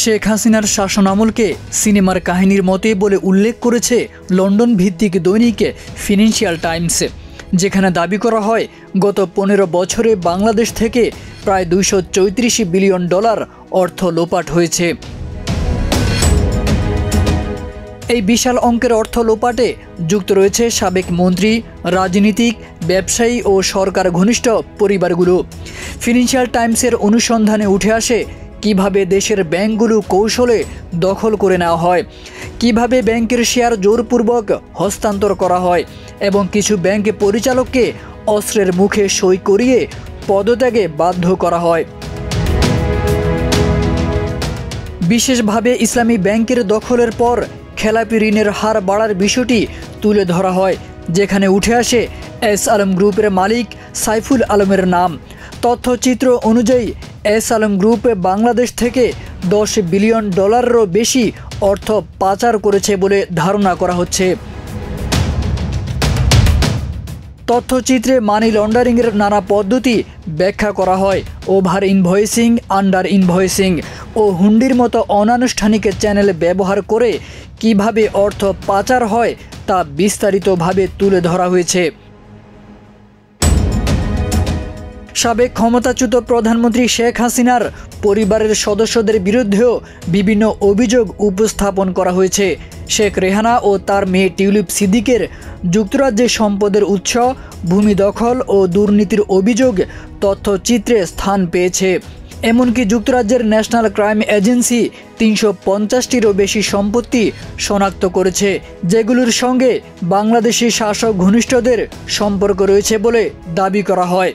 শেখ হাসিনার শাসনামলকে সিনেমার কাহিনীর মতে বলে উল্লেখ করেছে লন্ডন ভিত্তিক দৈনিক ফিনান্সিয়াল টাইমস, যেখানে দাবি করা হয় গত 15 বছরে বাংলাদেশ থেকে প্রায় $234 বিলিয়ন অর্থ লোপাট হয়েছে। এই বিশাল অঙ্কের অর্থ লোপাটে যুক্ত রয়েছে সাবেক মন্ত্রী, রাজনীতিক, ব্যবসায়ী ও সরকার ঘনিষ্ঠ পরিবারগুলো। ফিনান্সিয়াল টাইমসের অনুসন্ধানে উঠে আসে কিভাবে দেশের ব্যাংকগুলো কৌশলে দখল করে নেওয়া হয়, কিভাবে ব্যাংকের শেয়ার জোরপূর্বক হস্তান্তর করা হয় এবং কিছু ব্যাংক পরিচালককে অস্ত্রের মুখে সই করিয়ে পদত্যাগে বাধ্য করা হয়। বিশেষভাবে ইসলামী ব্যাংকের দখলের পর খেলাপি ঋণের হার বাড়ার বিষয়টি তুলে ধরা হয়, যেখানে উঠে আসে এস আলম গ্রুপের মালিক সাইফুল আলমের নাম। তথ্যচিত্র অনুযায়ী এস আলম গ্রুপ বাংলাদেশ থেকে $10 বিলিয়ন বেশি অর্থ পাচার করেছে বলে ধারণা করা হচ্ছে। তথ্যচিত্রে মানি লন্ডারিংয়ের নানা পদ্ধতি ব্যাখ্যা করা হয়। ওভার ইনভয়েসিং, আন্ডার ইনভয়েসিং ও হুন্ডির মতো অনানুষ্ঠানিক চ্যানেল ব্যবহার করে কিভাবে অর্থ পাচার হয় তা বিস্তারিতভাবে তুলে ধরা হয়েছে। সাবেক ক্ষমতাচ্যুত প্রধানমন্ত্রী শেখ হাসিনার পরিবারের সদস্যদের বিরুদ্ধেও বিভিন্ন অভিযোগ উপস্থাপন করা হয়েছে। শেখ রেহানা ও তার মেয়ে টিউলিপ সিদ্দিকের যুক্তরাজ্যে সম্পদের উৎস, ভূমি দখল ও দুর্নীতির অভিযোগ তথ্যচিত্রে স্থান পেয়েছে। এমনকি যুক্তরাজ্যের ন্যাশনাল ক্রাইম এজেন্সি 350টিরও বেশি সম্পত্তি শনাক্ত করেছে, যেগুলোর সঙ্গে বাংলাদেশি শাসক ঘনিষ্ঠদের সম্পর্ক রয়েছে বলে দাবি করা হয়।